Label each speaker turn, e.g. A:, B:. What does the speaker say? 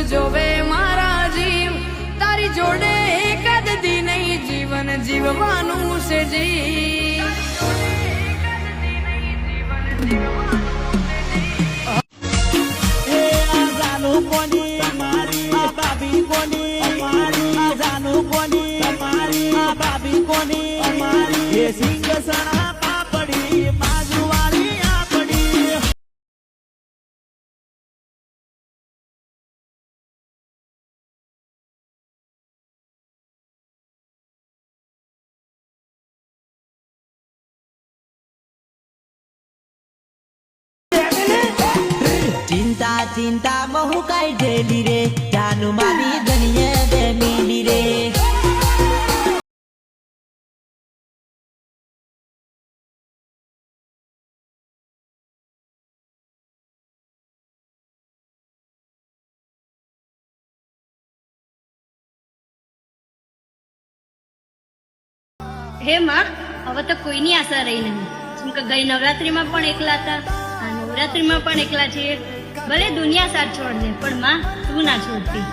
A: જોવે મારા જીવ, તારી જોડે કદથી નહીં જીવન જીવવાનું છે જીવ.
B: चिंता चिंता महू काय ढेली रे, जानू मामी गणिये दे मिली रे.
C: હે માં, હવે તો કોઈની આશા રહી નહીં. જેમ કે ગઈ નવરાત્રીમાં પણ એકલા હતા, આ નવરાત્રીમાં પણ એકલા છીએ. ભલે દુનિયા સાથ છોડ દે, પણ માં તું ના છોડતી.